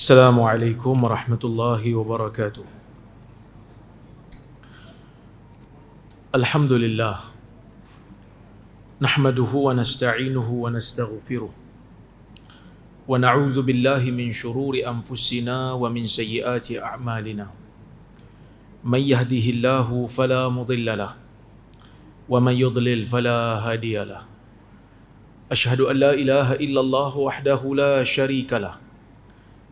Assalamualaikum warahmatullahi wabarakatuh. Alhamdulillah. Nahmaduhu wa nasta'inuhu wa nastaghfiruh. Wa na'udzu billahi min shururi anfusina wa min sayyiati a'malina. Man yahdihillahu fala mudilla lahu wa man yudlil fala hadiya lahu. Asyhadu an la ilaha illallah wahdahu la syarika lahu.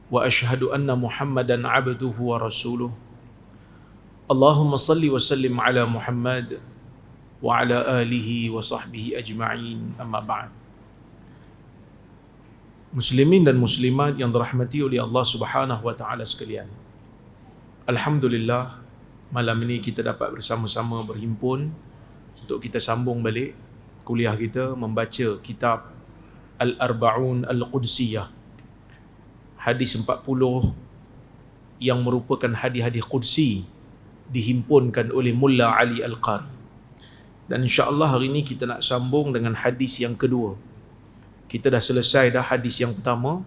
Wa ashhadu anna Muhammadan abduhu wa rasuluh. Allahumma salli wa sallim ala Muhammad wa ala alihi wa sahbihi ajma'in, amma ba'd. Muslimin dan muslimat yang dirahmati oleh Allah Subhanahu wa taala sekalian. Alhamdulillah, malam ini kita dapat bersama-sama berhimpun untuk kita sambung balik kuliah kita membaca kitab Al-Arba'un Al-Qudsiyah, hadis 40 yang merupakan hadis-hadis qudsi dihimpunkan oleh Mulla Ali Al-Qari. Dan insya-Allah hari ini kita nak sambung dengan hadis yang kedua. Kita dah selesai dah hadis yang pertama.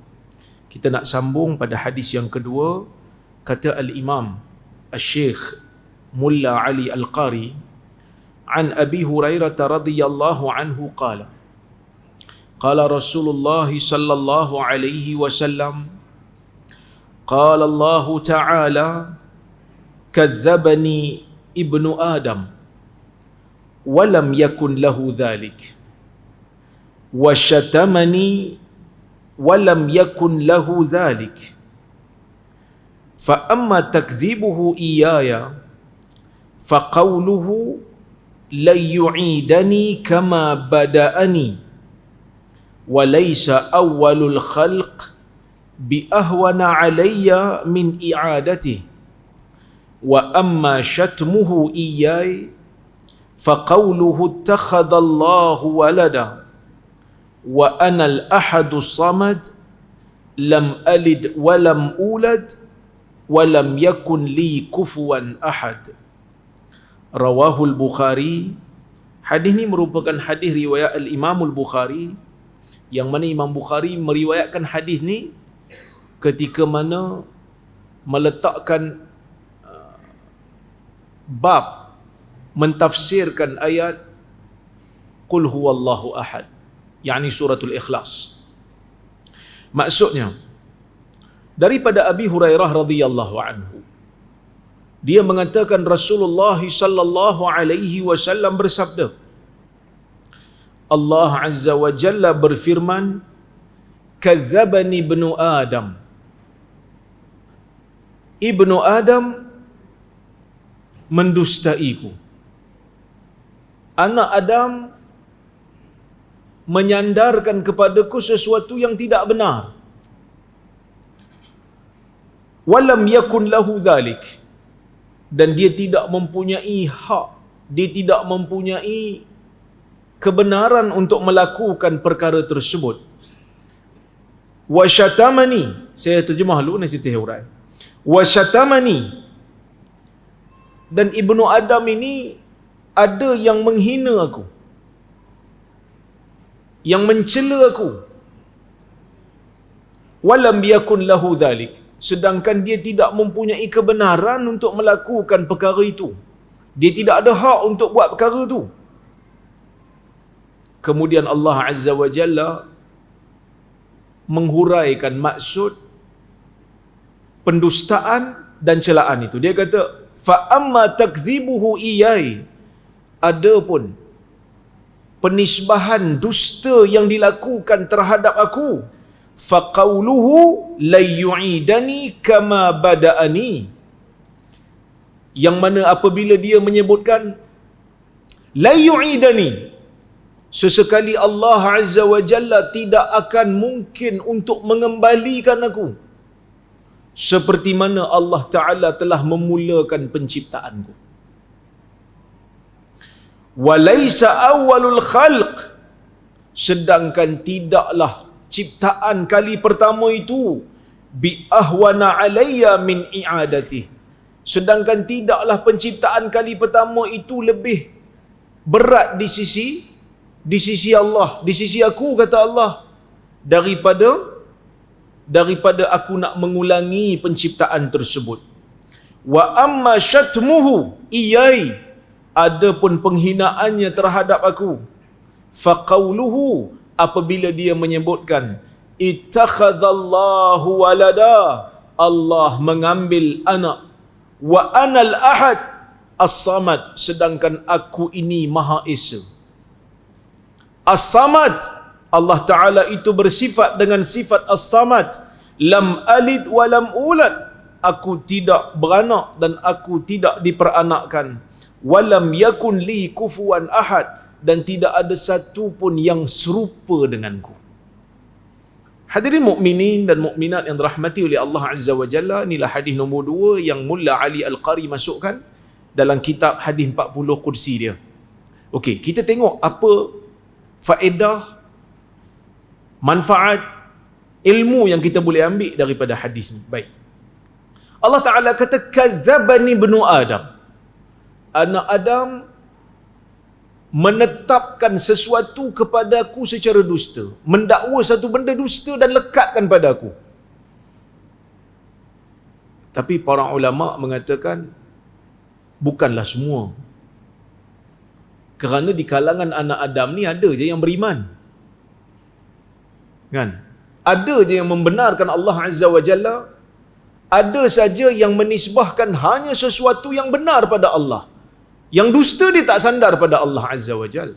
Kita nak sambung pada hadis yang kedua. Kata Al-Imam Al-Syekh Mulla Ali Al-Qari, an Abi Hurairah radhiyallahu anhu qala, qala Rasulullah sallallahu alaihi wasallam, qala Allah Ta'ala, kazzabani ibnu Adam wa lam yakun lahu dhalik, wa syatamani wa lam yakun lahu dhalik, fa amma takdhibuhu iyaya fa qawluhu la yu'idani kama bada'ani wa laysa awwalul khalq bi ahwana alayya min i'adatihi, wa amma shatmuhu iyai fa qawluhu ittakhadha Allahu walada wa ana al-ahadu samad lam alid wa lam ulad wa lam yakun li kufuwan ahad. Rawahul Bukhari. Hadis ini merupakan hadis riwayat Al-Imam Al-Bukhari, yang mana Imam Bukhari meriwayatkan hadis ni ketika mana meletakkan bab mentafsirkan ayat Qul huwallahu ahad, yakni suratul Ikhlas. Maksudnya daripada Abi Hurairah radhiyallahu anhu, dia mengatakan Rasulullah sallallahu alaihi wasallam bersabda, Allah Azza wa Jalla berfirman, kazzabani ibnu Adam. Ibnu Adam mendustaiku. Anak Adam menyandarkan kepadaku sesuatu yang tidak benar. Walam yakun lahu dhalik. Dan dia tidak mempunyai hak, dia tidak mempunyai kebenaran untuk melakukan perkara tersebut. Wa syatamani, saya terjemah dulu nanti saya urai. Wa syatamani, dan Ibnu Adam ini ada yang menghina aku, yang mencela aku. Walam yakun lahu dhalik, sedangkan dia tidak mempunyai kebenaran untuk melakukan perkara itu. Dia tidak ada hak untuk buat perkara itu. Kemudian Allah Azza wa Jalla menghuraikan maksud pendustaan dan celaan itu. Dia kata, fa amma takdhibuhu iyai, adapun penisbahan dusta yang dilakukan terhadap aku, fa qawluhu la yu'idani kama bada'ani, yang mana apabila dia menyebutkan la yu'idani, sesekali Allah Azza wa Jalla tidak akan mungkin untuk mengembalikan aku seperti mana Allah Ta'ala telah memulakan penciptaanku. Walaysa awwalul khalq, sedangkan tidaklah ciptaan kali pertama itu bi ahwana alayya min i'adati, sedangkan tidaklah penciptaan kali pertama itu lebih berat di sisi Allah, di sisi aku, kata Allah, daripada daripada aku nak mengulangi penciptaan tersebut. Wa amma syatmuhu, iyai, adapun penghinaannya terhadap aku, faqauluhu, apabila dia menyebutkan ittakhadallahu walada, Allah mengambil anak, wa anal ahad as-samad, sedangkan aku ini Maha Esa. As-samad, Allah Ta'ala itu bersifat dengan sifat as-samad. Lam alid wa lam ulad, aku tidak beranak dan aku tidak diperanakkan. Walam yakun li kufuwan ahad, dan tidak ada satu pun yang serupa denganku. Hadirin mukminin dan mukminat yang dirahmati oleh Allah Azza wa Jalla, inilah hadis nombor 2 yang Mulla Ali Al-Qari masukkan dalam kitab hadis 40 kursi dia. Okey, kita tengok apa faedah, manfaat, ilmu yang kita boleh ambil daripada hadis ni. Baik. Allah Ta'ala kata, kadzabani ibnu Adam. Anak Adam menetapkan sesuatu kepada aku secara dusta, mendakwa satu benda dusta dan lekatkan pada aku. Tapi para ulama mengatakan bukanlah semua, kerana di kalangan anak Adam ni ada je yang beriman, kan? Ada je yang membenarkan Allah Azza wa Jalla, ada saja yang menisbahkan hanya sesuatu yang benar pada Allah. Yang dusta dia tak sandar pada Allah Azza wa Jal.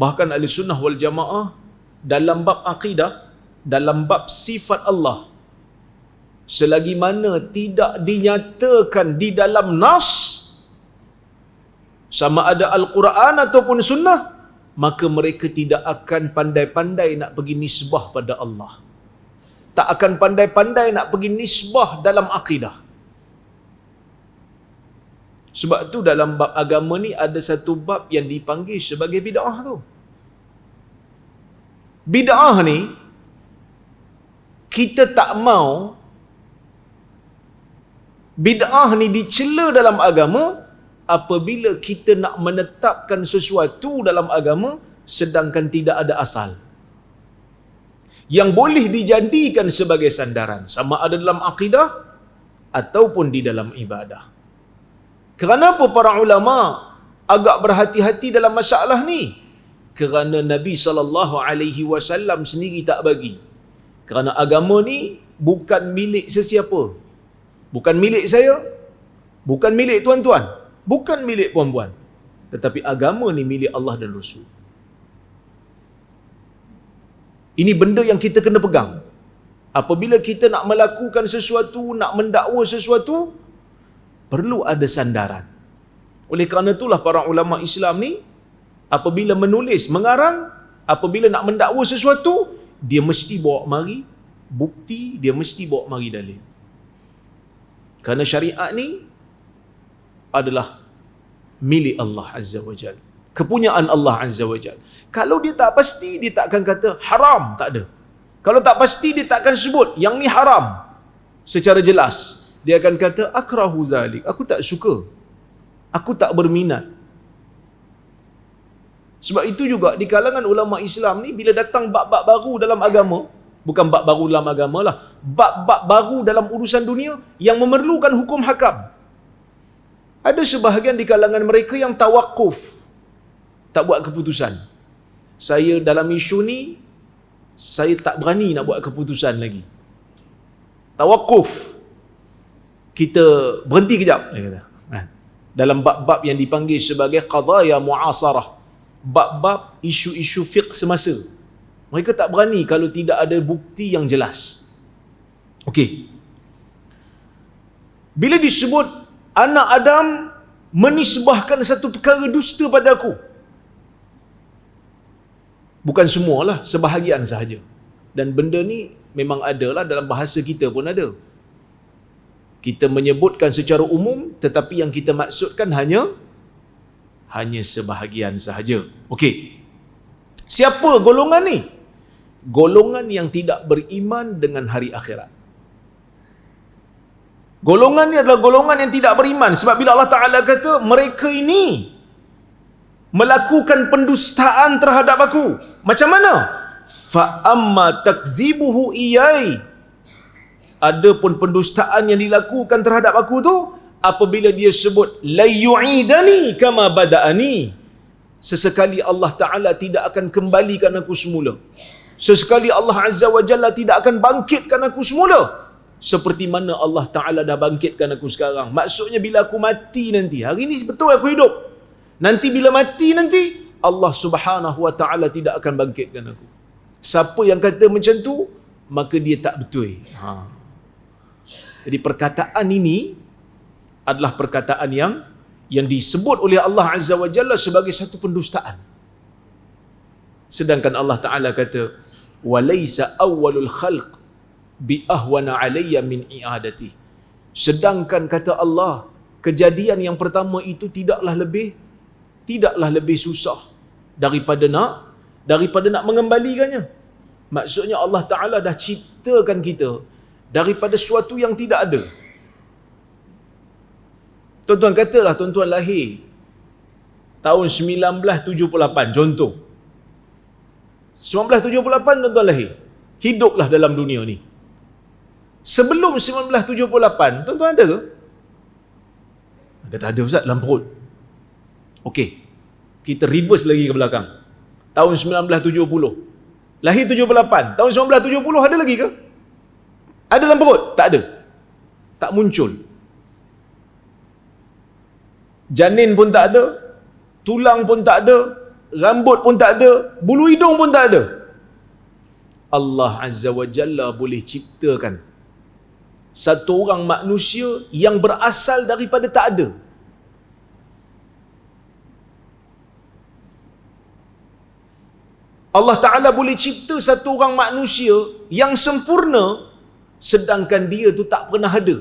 Bahkan ahli sunnah wal jamaah dalam bab akidah, dalam bab sifat Allah, selagi mana tidak dinyatakan di dalam nas, sama ada Al-Quran ataupun sunnah, maka mereka tidak akan pandai-pandai nak pergi nisbah pada Allah. Tak akan pandai-pandai nak pergi nisbah dalam akidah. Sebab tu dalam bab agama ni ada satu bab yang dipanggil sebagai bid'ah tu. Bid'ah ni kita tak mau bid'ah ni dicela dalam agama apabila kita nak menetapkan sesuatu dalam agama sedangkan tidak ada asal yang boleh dijadikan sebagai sandaran, sama ada dalam akidah ataupun di dalam ibadah. Kenapa para ulama agak berhati-hati dalam masalah ni? Kerana Nabi SAW sendiri tak bagi. Kerana agama ni bukan milik sesiapa. Bukan milik saya, bukan milik tuan-tuan, bukan milik puan-puan. Tetapi agama ni milik Allah dan Rasul. Ini benda yang kita kena pegang. Apabila kita nak melakukan sesuatu, nak mendakwa sesuatu, perlu ada sandaran. Oleh kerana itulah para ulama Islam ni apabila menulis, mengarang, apabila nak mendakwa sesuatu, dia mesti bawa mari bukti, dia mesti bawa mari dalil. Kerana syariat ni adalah milik Allah Azza wa Jal, kepunyaan Allah Azza wa Jal. Kalau dia tak pasti, dia tak akan kata haram, tak ada. Kalau tak pasti, dia tak akan sebut yang ni haram secara jelas. Dia akan kata akrahu zalik, aku tak suka, aku tak berminat. Sebab itu juga di kalangan ulama Islam ni, bila datang bab-bab baru dalam agama, bukan bab baru dalam agama lah, bab-bab baru dalam urusan dunia yang memerlukan hukum hakam, ada sebahagian di kalangan mereka yang tawakuf, tak buat keputusan. Saya dalam isu ni, saya tak berani nak buat keputusan lagi. Tawakuf, kita berhenti kejap, dia kata. Dalam bab-bab yang dipanggil sebagai qadaya mu'asarah, bab-bab isu-isu fiqh semasa, mereka tak berani kalau tidak ada bukti yang jelas. Okey, bila disebut anak Adam menisbahkan satu perkara dusta pada aku, bukan semualah, sebahagian sahaja. Dan benda ni memang ada lah, dalam bahasa kita pun ada. Kita menyebutkan secara umum, tetapi yang kita maksudkan hanya sebahagian sahaja. Okey, siapa golongan ni? Golongan yang tidak beriman dengan hari akhirat. Golongan ni adalah golongan yang tidak beriman. Sebab bila Allah Ta'ala kata mereka ini melakukan pendustaan terhadap aku, macam mana? fa amma takdzibuhu iyai, adapun pendustaan yang dilakukan terhadap aku tu apabila dia sebut la yu'idani kama bada'ani, sesekali Allah Ta'ala tidak akan kembalikan aku semula, sesekali Allah Azza wa Jalla tidak akan bangkitkan aku semula seperti mana Allah Ta'ala dah bangkitkan aku sekarang. Maksudnya bila aku mati nanti, hari ni betul aku hidup, nanti bila mati nanti Allah Subhanahu wa Ta'ala tidak akan bangkitkan aku. Siapa yang kata macam tu, maka dia tak betul. Jadi perkataan ini adalah perkataan yang disebut oleh Allah Azza wa Jalla sebagai satu pendustaan. Sedangkan Allah Ta'ala kata, walaysa awwalul khalq bi ahwana alayya min i'adati. Sedangkan kata Allah, kejadian yang pertama itu tidaklah lebih susah daripada nak mengembalikannya. Maksudnya Allah Ta'ala dah ciptakan kita daripada sesuatu yang tidak ada. Tuan-tuan katalah tuan-tuan lahir tahun 1978 contoh. 1978 tuan-tuan lahir, hiduplah dalam dunia ni. Sebelum 1978 tuan-tuan ada ke? Kata ada Ustaz, dalam perut. Okey, kita reverse lagi ke belakang. Tahun 1970. Lahir 78. Tahun 1970 ada lagi ke? Ada dalam perut? Tak ada. Tak muncul. Janin pun tak ada, tulang pun tak ada, rambut pun tak ada, bulu hidung pun tak ada. Allah Azza wa Jalla boleh ciptakan satu orang manusia yang berasal daripada tak ada. Allah Ta'ala boleh cipta satu orang manusia yang sempurna, sedangkan dia tu tak pernah ada.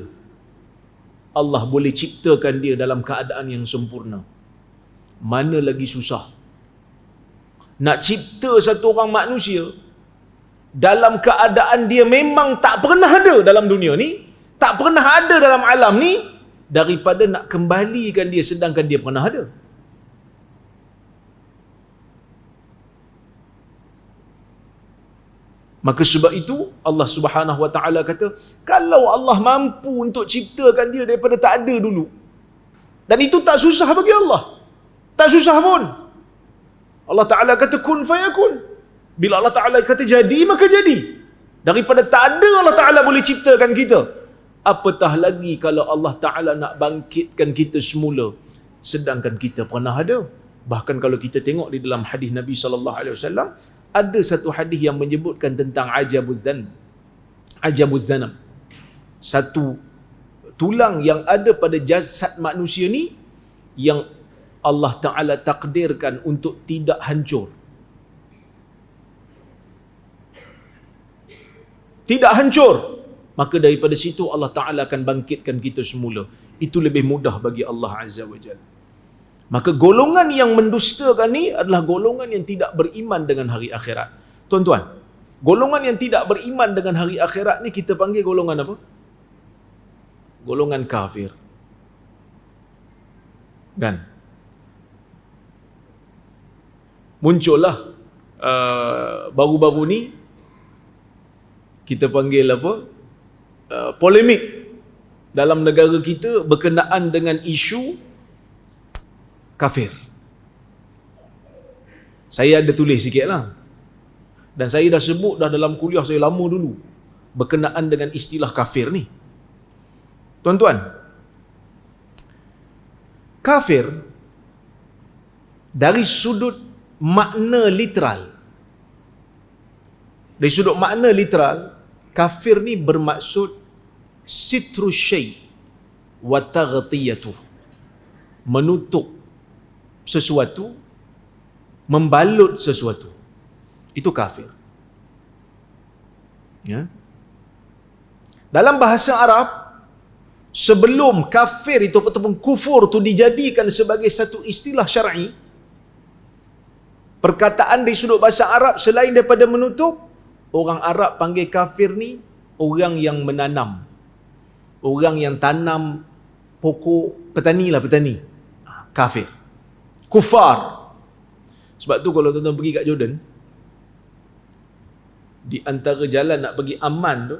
Allah boleh ciptakan dia dalam keadaan yang sempurna. Mana lagi susah? Nak cipta satu orang manusia dalam keadaan dia memang tak pernah ada dalam dunia ni, tak pernah ada dalam alam ni, daripada nak kembalikan dia sedangkan dia pernah ada. Maka sebab itu Allah Subhanahu wa Ta'ala kata, kalau Allah mampu untuk ciptakan dia daripada tak ada dulu, dan itu tak susah bagi Allah, tak susah pun. Allah Ta'ala kata kun fayakun. Bila Allah Ta'ala kata jadi, maka jadi. Daripada tak ada Allah Ta'ala boleh ciptakan kita. Apatah lagi kalau Allah Ta'ala nak bangkitkan kita semula sedangkan kita pernah ada. Bahkan kalau kita tengok di dalam hadis Nabi SAW, ada satu hadis yang menyebutkan tentang ajabuz zanam. Satu tulang yang ada pada jasad manusia ni yang Allah Ta'ala takdirkan untuk tidak hancur. Tidak hancur. Maka daripada situ Allah Ta'ala akan bangkitkan kita semula. Itu lebih mudah bagi Allah Azza wa Jalla. Maka golongan yang mendustakan ni adalah golongan yang tidak beriman dengan hari akhirat. Tuan-tuan, golongan yang tidak beriman dengan hari akhirat ni kita panggil golongan apa? Golongan kafir. Kan? Muncullah baru-baru ni kita panggil apa? Polemik dalam negara kita berkenaan dengan isu kafir. Saya ada tulis sikit lah. Dan saya dah sebut dah dalam kuliah saya lama dulu berkenaan dengan istilah kafir ni. Tuan-tuan, kafir dari sudut makna literal, dari sudut makna literal, kafir ni bermaksud sitru syai' wa taghtiyatuh, menutup sesuatu, membalut sesuatu. Itu kafir. Ya. Dalam bahasa Arab, sebelum kafir itu ataupun kufur itu dijadikan sebagai satu istilah syar'i, perkataan di sudut bahasa Arab selain daripada menutup, orang Arab panggil kafir ni orang yang menanam, orang yang tanam pokok, petani. Kafir, kufar. Sebab tu kalau tuan-tuan pergi kat Jordan, Di antara jalan nak pergi Amman tu,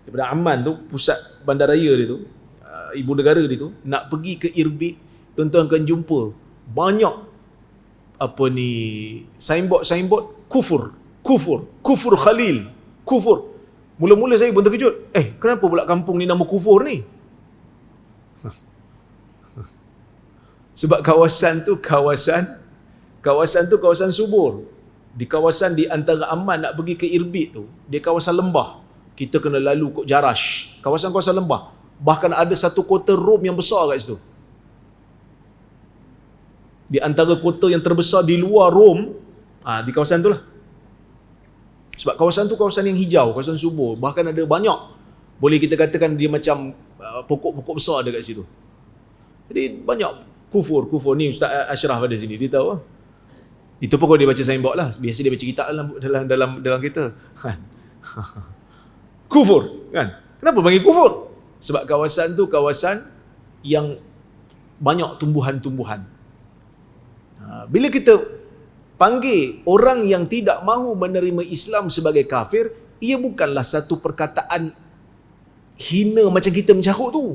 daripada Amman tu, pusat bandaraya dia tu, ibu negara dia tu, nak pergi ke Irbil, tuan-tuan akan jumpa banyak signboard kufur Khalil, kufur. Mula-mula saya pun terkejut, kenapa pula kampung ni nama kufur ni? Sebab kawasan tu kawasan subur. Di kawasan di antara Amman nak pergi ke Irbil tu, dia kawasan lembah. Kita kena lalu kot Jarash, kawasan-kawasan lembah. Bahkan ada satu kota Rom yang besar kat situ. Di antara kota yang terbesar di luar Rom, di kawasan tu lah. Sebab kawasan tu kawasan yang hijau, kawasan subur. Bahkan ada banyak, boleh kita katakan dia macam pokok-pokok besar dekat situ. Jadi banyak kufur. Ni Ustaz Ashraf ada sini, dia tahu lah. Itu pun kalau dia baca signboard lah. Biasa dia baca kitab dalam kita. Kufur, kan? Kenapa panggil kufur? Sebab kawasan tu kawasan yang banyak tumbuhan-tumbuhan. Bila kita panggil orang yang tidak mahu menerima Islam sebagai kafir, ia bukanlah satu perkataan hina macam kita mencarut tu.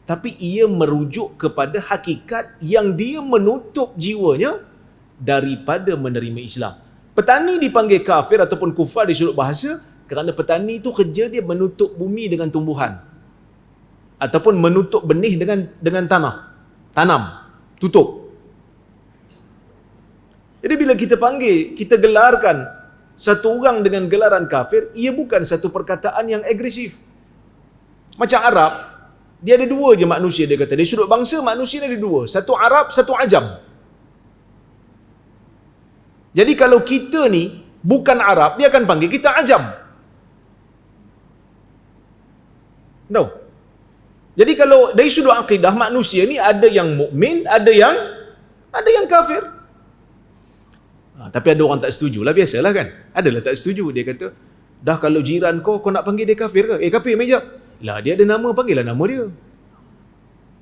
Tapi ia merujuk kepada hakikat yang dia menutup jiwanya daripada menerima Islam. Petani dipanggil kafir ataupun kufar di sudut bahasa kerana petani itu kerja dia menutup bumi dengan tumbuhan ataupun menutup benih dengan tanah. Tanam, tutup. Jadi bila kita panggil, kita gelarkan satu orang dengan gelaran kafir, ia bukan satu perkataan yang agresif. Macam Arab, dia ada dua je manusia, dia kata. Dari sudut bangsa, manusia ada dua. Satu Arab, satu Ajam. Jadi kalau kita ni bukan Arab, dia akan panggil kita Ajam. Tahu? Jadi kalau dari sudut akidah, manusia ni ada yang mukmin, ada yang kafir. Tapi ada orang tak setuju lah, biasalah kan. Adalah tak setuju. Dia kata, dah kalau jiran kau nak panggil dia kafir ke? Kafir mejap. Lah dia ada nama, panggillah nama dia.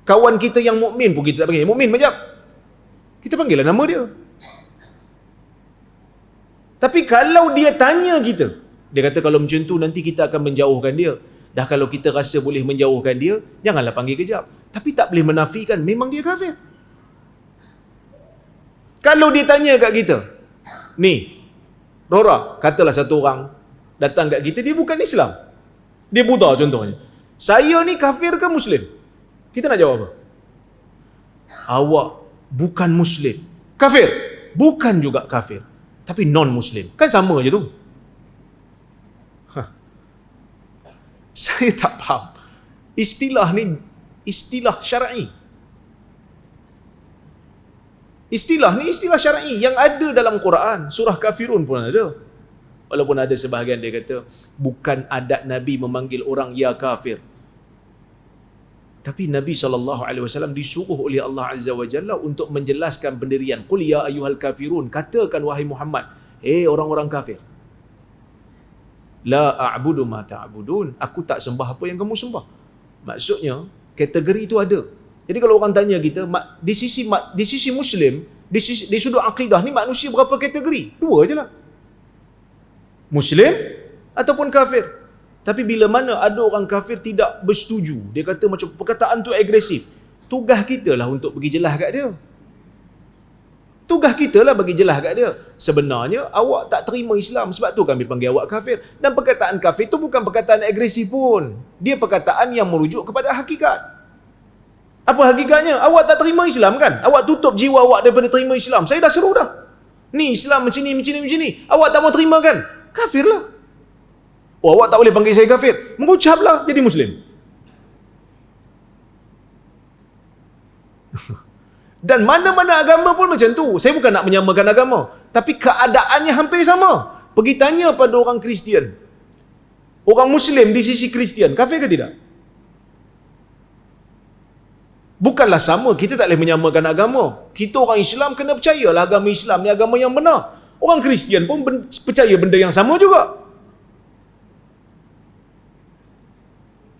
Kawan kita yang mukmin pun kita tak panggil mukmin mejap. Kita panggillah nama dia. Tapi kalau dia tanya kita, dia kata kalau macam tu nanti kita akan menjauhkan dia. Dah kalau kita rasa boleh menjauhkan dia, janganlah panggil kejap. Tapi tak boleh menafikan memang dia kafir. Kalau dia tanya kat kita, ni, Rora, katalah satu orang datang kat kita, dia bukan Islam. Dia Buddha contohnya. Saya ni kafir ke Muslim? Kita nak jawab apa? Awak bukan Muslim. Kafir? Bukan juga kafir. Tapi non-Muslim. Kan sama je tu. Saya tak faham. Istilah ni, istilah syar'i. Istilah ni istilah syar'i yang ada dalam Quran. Surah Kafirun pun ada. Walaupun ada sebahagian dia kata, bukan adat Nabi memanggil orang ya kafir. Tapi Nabi SAW disuruh oleh Allah Azza wa Jalla untuk menjelaskan pendirian. Qul ya ayyuhal kafirun. Katakan wahai Muhammad, orang-orang kafir. La a'budu ma ta'budun. Aku tak sembah apa yang kamu sembah. Maksudnya, kategori itu ada. Jadi kalau orang tanya kita, di sisi Muslim, di sudut akidah ni manusia berapa kategori? Dua je lah. Muslim ataupun kafir. Tapi bila mana ada orang kafir tidak bersetuju, dia kata macam perkataan tu agresif, tugas kita lah untuk pergi jelas kat dia. Tugas kita lah bagi jelas kat dia. Sebenarnya awak tak terima Islam, sebab tu kami panggil awak kafir. Dan perkataan kafir tu bukan perkataan agresif pun. Dia perkataan yang merujuk kepada hakikat. Apa hakikatnya? Awak tak terima Islam kan? Awak tutup jiwa awak daripada terima Islam. Saya dah seru dah. Ni Islam macam ni. Awak tak mau terima kan? Kafirlah. Awak tak boleh panggil saya kafir. Mengucaplah jadi Muslim. Dan mana-mana agama pun macam tu. Saya bukan nak menyamakan agama, tapi keadaannya hampir sama. Pergi tanya pada orang Kristian, orang Muslim di sisi Kristian, kafir ke tidak? Bukanlah sama. Kita tak boleh menyamakan agama. Kita orang Islam kena percayalah agama Islam ni agama yang benar. Orang Kristian pun percaya benda yang sama juga.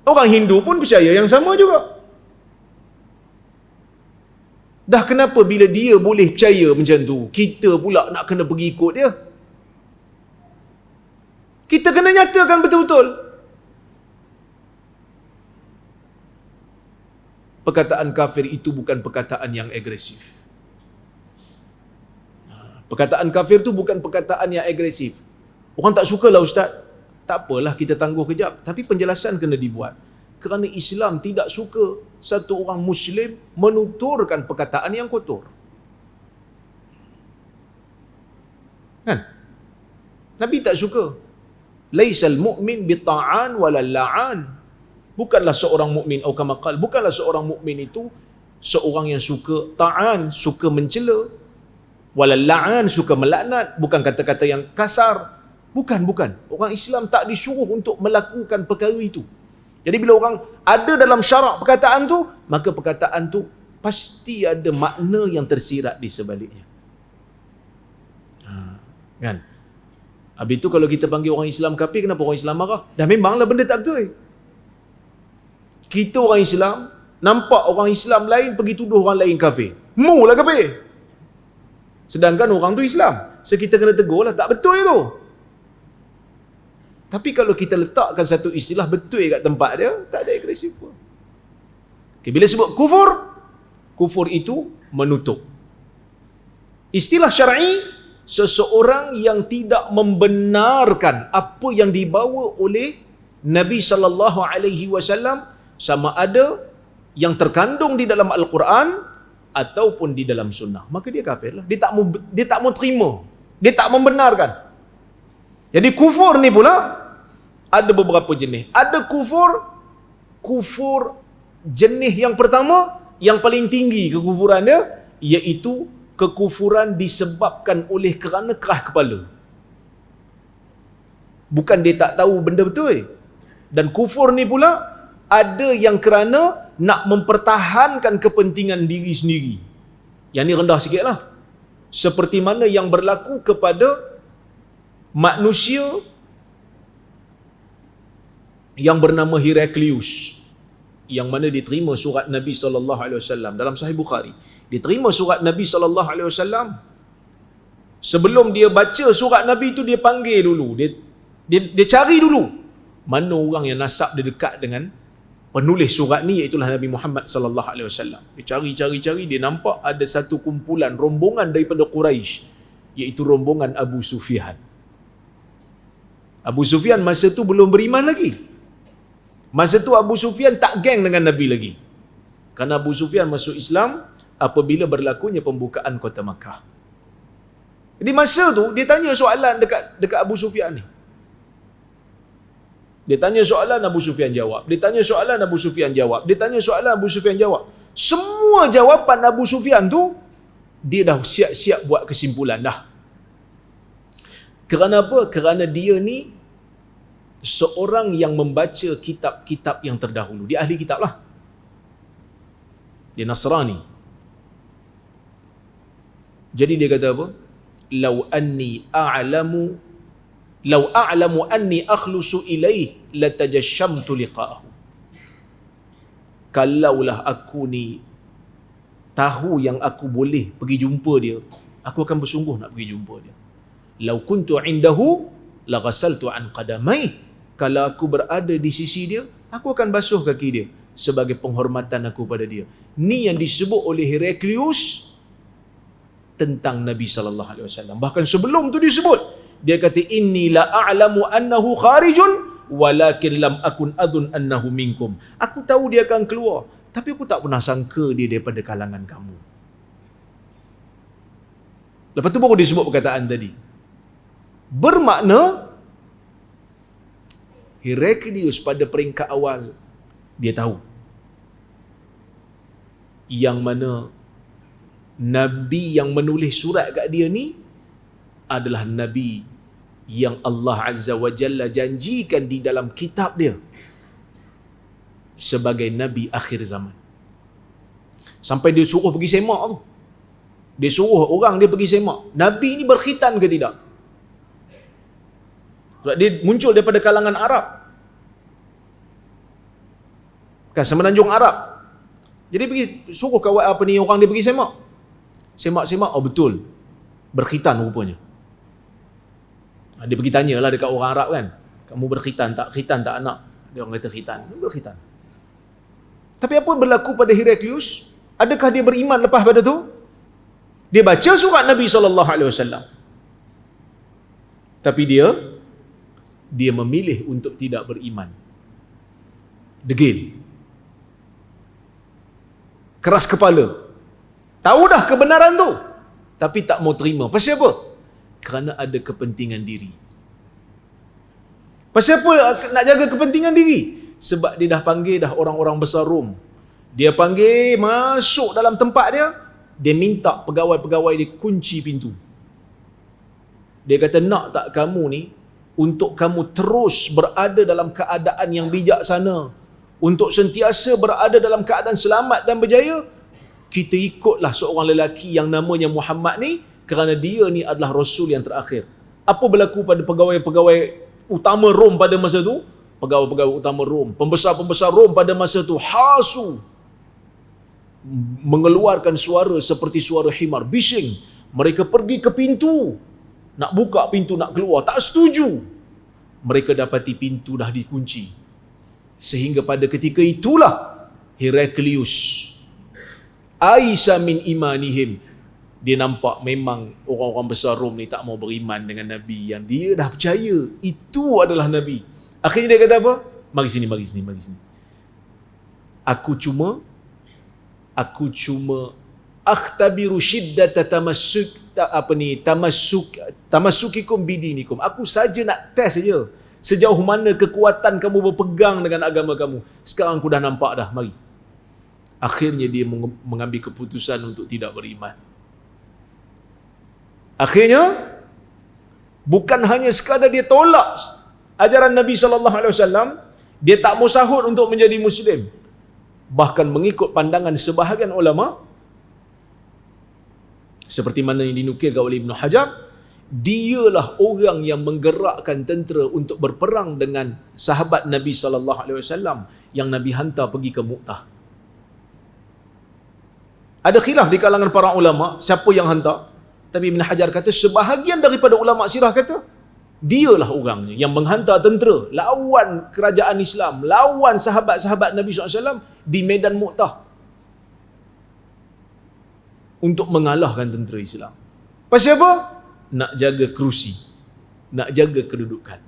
Orang Hindu pun percaya yang sama juga. Dah kenapa bila dia boleh percaya macam tu, kita pula nak kena pergi ikut dia? Kita kena nyatakan betul-betul. Perkataan kafir itu bukan perkataan yang agresif. Perkataan kafir itu bukan perkataan yang agresif. Orang tak sukalah ustaz. Tak apalah, kita tangguh kejap. Tapi penjelasan kena dibuat. Kerana Islam tidak suka satu orang Muslim menuturkan perkataan yang kotor. Kan? Nabi tak suka. Laisal mu'min bita'an walal la'an. Bukanlah seorang mukmin atau kama qal, bukanlah seorang mukmin itu seorang yang suka ta'an, suka mencela, walal la'an, suka melaknat, bukan kata-kata yang kasar. Bukan. Orang Islam tak disuruh untuk melakukan perkara itu. Jadi bila orang ada dalam syarak perkataan tu, maka perkataan tu pasti ada makna yang tersirat di sebaliknya. Kan? Habis itu kalau kita panggil orang Islam kafir, kenapa orang Islam marah? Dah memanglah benda tak betul. Kita orang Islam, nampak orang Islam lain pergi tuduh orang lain kafir. Mulah kafir. Sedangkan orang tu Islam. So kita kena tegur lah, tak betul itu. Tapi kalau kita letakkan satu istilah betul kat tempat dia, tak ada agresif pun. Okay, bila sebut kufur, kufur itu menutup. Istilah syar'i, seseorang yang tidak membenarkan apa yang dibawa oleh Nabi sallallahu alaihi wasallam, sama ada yang terkandung di dalam Al-Quran ataupun di dalam sunnah, maka dia kafir lah. Dia tak mau terima, dia tak membenarkan. Jadi kufur ni pula ada beberapa jenis. Ada kufur jenis yang pertama, yang paling tinggi kekufuran dia, iaitu kekufuran disebabkan oleh kerana keras kepala. Bukan dia tak tahu benda betul. Dan kufur ni pula ada yang kerana nak mempertahankan kepentingan diri sendiri. Yang ni rendah sikit lah. Seperti mana yang berlaku kepada manusia yang bernama Heraklius, yang mana diterima surat Nabi SAW dalam Sahih Bukhari. Diterima surat Nabi SAW. Sebelum dia baca surat Nabi itu, dia panggil dulu. Dia cari dulu mana orang yang nasab dia dekat dengan penulis surat ni, iaitu Nabi Muhammad SAW. Dia cari, dia nampak ada satu kumpulan, rombongan daripada Quraisy, iaitu rombongan Abu Sufyan. Abu Sufyan masa tu belum beriman lagi. Masa tu Abu Sufyan tak geng dengan Nabi lagi. Kerana Abu Sufyan masuk Islam apabila berlakunya pembukaan kota Makkah. Jadi masa tu dia tanya soalan dekat Abu Sufyan ni. Dia tanya soalan, Abu Sufyan jawab. Dia tanya soalan, Abu Sufyan jawab. Dia tanya soalan, Abu Sufyan jawab. Semua jawapan Abu Sufyan tu dia dah siap-siap buat kesimpulan dah. Kerana apa? Kerana dia ni seorang yang membaca kitab-kitab yang terdahulu. Dia ahli kitab lah. Dia Nasrani. Jadi dia kata apa? Lau a'lamu anni akhlusu ilaih latajashamtu liqa'ahu. Kalaulah aku ni tahu yang aku boleh pergi jumpa dia, aku akan bersungguh nak pergi jumpa dia. Lau kuntu indahu laghasaltu an qadamai. Kalau aku berada di sisi dia, aku akan basuh kaki dia sebagai penghormatan aku pada dia. Ni yang disebut oleh Heraklius tentang Nabi sallallahu alaihi wasallam. Bahkan sebelum tu disebut, dia kata inni la a'lamu annahu kharijun walakin lam akun adun annahu minkum. Aku tahu dia akan keluar, tapi aku tak pernah sangka dia daripada kalangan kamu. Lepas tu baru disebut perkataan tadi. Bermakna Heraklius pada peringkat awal dia tahu yang mana Nabi yang menulis surat kat dia ni adalah Nabi yang Allah Azza wa Jalla janjikan di dalam kitab dia sebagai Nabi akhir zaman. Sampai dia suruh pergi semak tu. Dia suruh orang dia pergi semak. Nabi ni berkhitan ke tidak? Sebab dia muncul daripada kalangan Arab. Kan semenanjung Arab. Jadi pergi suruh kawan apa ni orang dia pergi semak. Semak-semak, oh betul. Berkhitan rupanya. Dia pergi tanyalah dekat orang Arab kan. Kamu berkhitan tak? Khitan tak anak? Dia orang kata khitan. Berkhitan. Tapi apa berlaku pada Heraklius? Adakah dia beriman lepas pada tu? Dia baca surat Nabi SAW. Tapi dia memilih untuk tidak beriman. Degil. Keras kepala. Tahu dah kebenaran tu, tapi tak mau terima. Pasal apa? Kerana ada kepentingan diri. Pasal apa nak jaga kepentingan diri? Sebab dia dah panggil dah orang-orang besar Rom. Dia panggil masuk dalam tempat dia, dia minta pegawai-pegawai dia kunci pintu. Dia kata, nak tak kamu ni, untuk kamu terus berada dalam keadaan yang bijaksana, untuk sentiasa berada dalam keadaan selamat dan berjaya, kita ikutlah seorang lelaki yang namanya Muhammad ni, kerana dia ni adalah Rasul yang terakhir. Apa berlaku pada pegawai-pegawai utama Rom pada masa tu? Pegawai-pegawai utama Rom, pembesar-pembesar Rom pada masa tu, hasu, mengeluarkan suara seperti suara himar, bising. Mereka pergi ke pintu, nak buka pintu, nak keluar, tak setuju. Mereka dapati pintu dah dikunci. Sehingga pada ketika itulah Heraklius Aisa min imanihim, dia nampak memang orang-orang besar Rom ni tak mau beriman dengan Nabi yang dia dah percaya itu adalah Nabi. Akhirnya dia kata apa? Mari sini. Aku cuma akhtabiru shiddata tamassukikum bidinikum. Aku saja nak test saja sejauh mana kekuatan kamu berpegang dengan agama kamu. Sekarang aku dah nampak dah, mari. Akhirnya dia mengambil keputusan untuk tidak beriman. Akhirnya bukan hanya sekadar dia tolak ajaran Nabi SAW, dia tak mau sahut untuk menjadi Muslim. Bahkan mengikut pandangan sebahagian ulama, seperti mana yang dinukilkan oleh Ibn Hajar, dialah orang yang menggerakkan tentera untuk berperang dengan sahabat Nabi SAW yang Nabi hantar pergi ke Mu'tah. Ada khilaf di kalangan para ulama siapa yang hantar, tapi Ibn Hajar kata sebahagian daripada ulama sirah kata dialah orangnya yang menghantar tentera lawan kerajaan Islam, lawan sahabat-sahabat Nabi SAW di medan Mu'tah untuk mengalahkan tentera Islam. Pasal apa? Nak jaga kerusi, nak jaga kedudukan.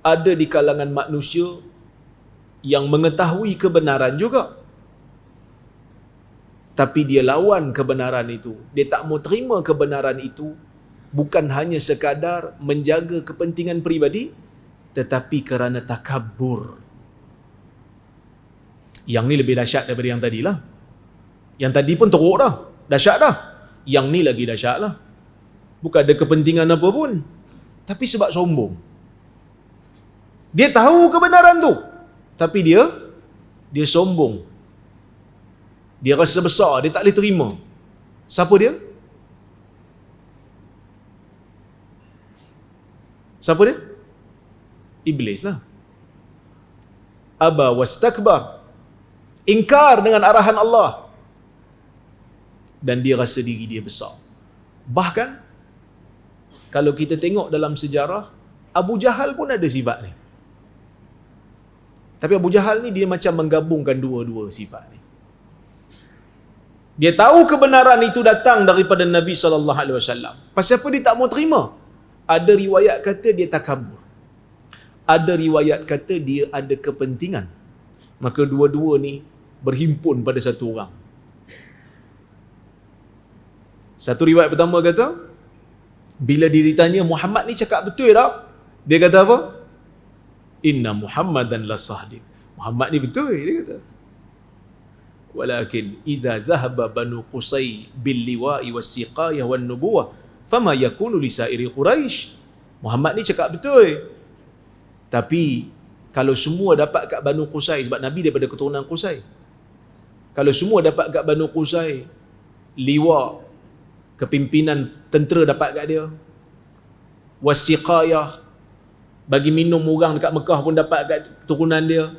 Ada di kalangan manusia yang mengetahui kebenaran juga, tapi dia lawan kebenaran itu. Dia tak mau terima kebenaran itu, bukan hanya sekadar menjaga kepentingan peribadi, tetapi kerana takabur. Yang ni lebih dahsyat daripada yang tadi lah. Yang tadi pun teruk dah, dahsyat dah. Yang ni lagi dahsyat lah. Bukan ada kepentingan apa pun, tapi sebab sombong. Dia tahu kebenaran tu, tapi dia sombong. Dia rasa besar, dia tak boleh terima. Siapa dia? Siapa dia? Iblis lah. Aba wastakbar, ingkar dengan arahan Allah, dan dia rasa diri dia besar. Bahkan kalau kita tengok dalam sejarah, Abu Jahal pun ada sifat ni. Tapi Abu Jahal ni dia macam menggabungkan dua-dua sifat ni. Dia tahu kebenaran itu datang daripada Nabi SAW. Pasal apa dia tak mau terima? Ada riwayat kata dia takabur, ada riwayat kata dia ada kepentingan. Maka dua-dua ni berhimpun pada satu orang. Satu riwayat pertama kata, bila ditanya Muhammad ni cakap betul tak? Dia kata apa? Inna Muhammadan la sahdiq. Muhammad ni betul, dia kata. Walakin idza zahaba banu Qusay bil liwa'i was siqayah wan nubuwah fama yakunu li sa'iri Quraisy. Muhammad ni cakap betul. Tapi kalau semua dapat kat Banu Qusay, sebab Nabi daripada keturunan Qusay, kalau semua dapat kat Banu Qusay, liwa, kepimpinan tentera dapat kat dia, wasiqayah, bagi minum orang dekat Mekah pun dapat kat keturunan dia,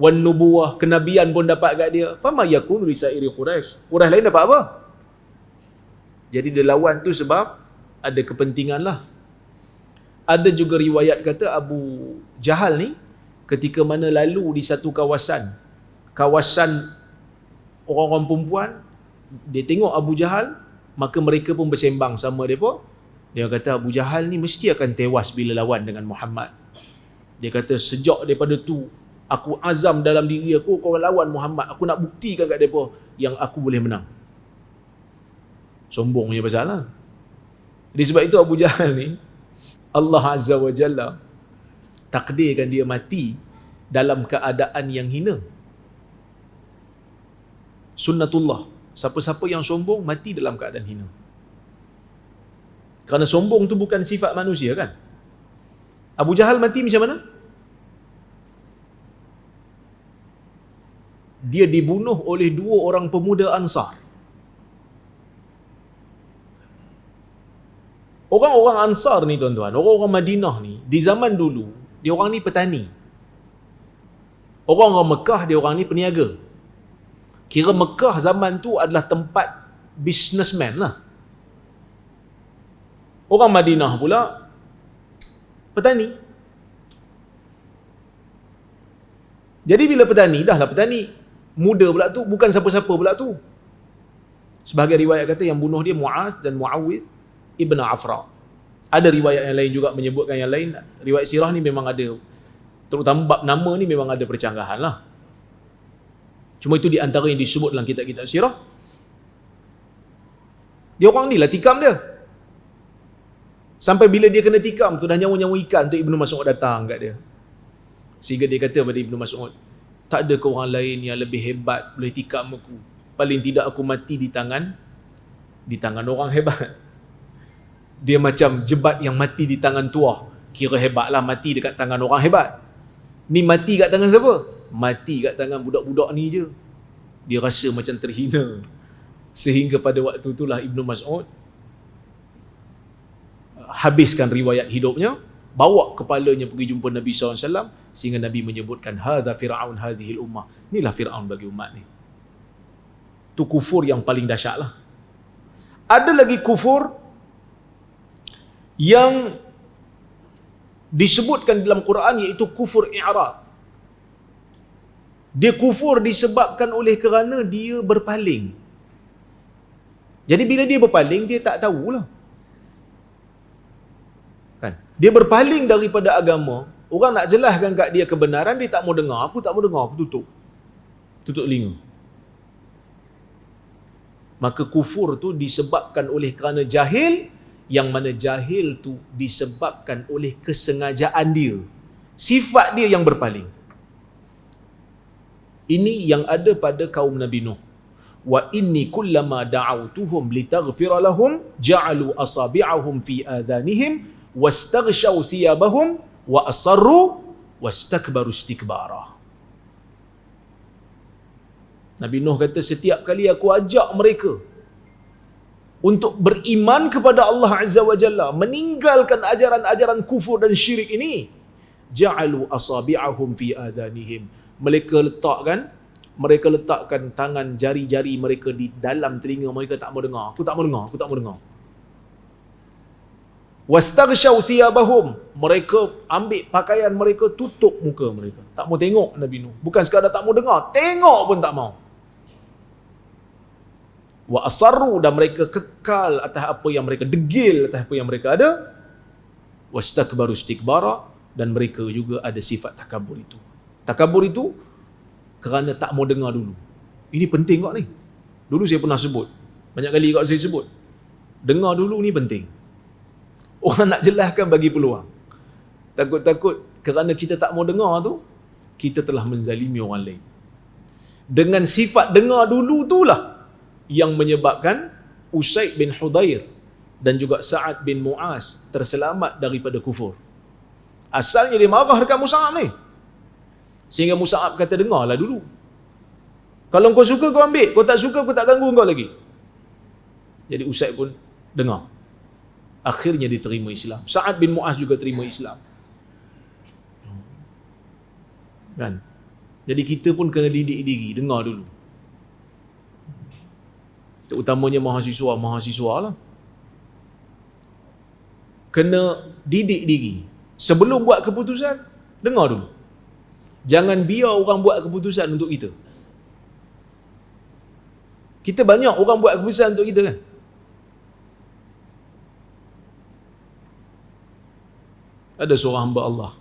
wan nubuwah, kenabian pun dapat kat dia, fama yakunu li sa'iri Quraisy. Quraisy lain dapat apa? Jadi dia lawan tu sebab ada kepentingan lah. Ada juga riwayat kata Abu Jahal ni ketika mana lalu di satu kawasan orang-orang perempuan, dia tengok Abu Jahal, maka mereka pun bersembang sama mereka. Dia kata Abu Jahal ni mesti akan tewas bila lawan dengan Muhammad. Dia kata sejak daripada tu aku azam dalam diri aku, kau lawan Muhammad, aku nak buktikan kat mereka yang aku boleh menang. Sombong punya pasal lah. Jadi sebab itu Abu Jahal ni Allah Azza wa Jalla takdirkan dia mati dalam keadaan yang hina. Sunnatullah, siapa-siapa yang sombong mati dalam keadaan hina. Kerana sombong tu bukan sifat manusia kan. Abu Jahal mati macam mana? Dia dibunuh oleh 2 orang pemuda Ansar. Orang-orang Ansar ni tuan-tuan, orang-orang Madinah ni, di zaman dulu, dia orang ni petani. Orang-orang Mekah, dia orang ni peniaga. Kira Mekah zaman tu adalah tempat businessman lah. Orang Madinah pula petani. Jadi bila petani, dah lah petani muda pula tu, bukan siapa-siapa pula tu. Sebahagian riwayat kata yang bunuh dia Mu'az dan Mu'awiz Ibn Afra. Ada riwayat yang lain juga menyebutkan yang lain. Riwayat sirah ni memang ada, terutama bab nama ni memang ada percanggahan lah. Cuma itu di antara yang disebut dalam kitab-kitab sirah. Dia orang ni lah tikam dia. Sampai bila dia kena tikam tu, dah nyawa-nyawa ikan tu Ibnu Mas'ud datang kat dia. Sehingga dia kata pada Ibnu Mas'ud, tak ada ke orang lain yang lebih hebat boleh tikam aku. Paling tidak aku mati di tangan orang hebat. Dia macam jebat yang mati di tangan tuah. Kira hebat lah mati dekat tangan orang hebat. Ni mati kat tangan siapa? Mati kat tangan budak-budak ni je. Dia rasa macam terhina. Sehingga pada waktu itulah Ibnu Mas'ud habiskan riwayat hidupnya, bawa kepalanya pergi jumpa Nabi SAW, sehingga Nabi menyebutkan hadza fir'aun hadhil ummah. Inilah Fir'aun bagi umat ni. Tu kufur yang paling dahsyat lah. Ada lagi kufur yang disebutkan dalam Quran, iaitu kufur i'rad. Dia kufur disebabkan oleh kerana dia berpaling. Jadi bila dia berpaling, dia tak tahulah. Kan? Dia berpaling daripada agama. Orang nak jelaskan kat dia kebenaran, dia tak mau dengar. Aku tak mau dengar, aku tutup telinga. Maka kufur tu disebabkan oleh kerana jahil, yang mana jahil tu disebabkan oleh kesengajaan dia. Sifat dia yang berpaling. Ini yang ada pada kaum Nabi Nuh. Wa inni kullama da'awtuhum litaghfira lahum ja'alu asabi'ahum fi adhanihim wastaghshaw thiyabahum wa asarru wastakbaru istikbara. Nabi Nuh kata, setiap kali aku ajak mereka untuk beriman kepada Allah Azza wa Jalla, meninggalkan ajaran-ajaran kufur dan syirik ini, ja'alu asabi'ahum fi adhanihim, mereka letakkan tangan jari-jari mereka di dalam telinga mereka, tak mau dengar, aku tak mau dengar. Wastaghshaw thiyabahum, mereka ambil pakaian mereka, tutup muka mereka, tak mau tengok Nabi Nuh. Bukan sekadar tak mau dengar, tengok pun tak mau. Wa asarru, dan mereka kekal atas apa yang mereka, degil atas apa yang mereka ada. Wastakbaru istikbara, dan mereka juga ada sifat takabur itu. Takabur itu kerana tak mau dengar dulu. Ini penting kok ni. Dulu saya pernah sebut, banyak kali kok saya sebut, dengar dulu ni penting. Orang nak jelaskan bagi peluang. Takut-takut kerana kita tak mau dengar tu, kita telah menzalimi orang lain. Dengan sifat dengar dulu itulah yang menyebabkan Usaid bin Hudayr dan juga Sa'ad bin Mu'az terselamat daripada kufur. Asalnya dia marah dekat Mus'ab ni, sehingga Mus'ab kata, dengarlah dulu. Kalau kau suka kau ambil, kau tak suka kau tak ganggu kau lagi. Jadi Usaid pun dengar. Akhirnya diterima Islam. Sa'ad bin Mu'az juga terima Islam. Kan? Jadi kita pun kena didik diri, dengar dulu. Terutamanya mahasiswa lah. kena didik diri. Sebelum buat keputusan, dengar dulu. Jangan biar orang buat keputusan untuk kita. Kita banyak orang buat keputusan untuk kita kan. Ada seorang hamba Allah.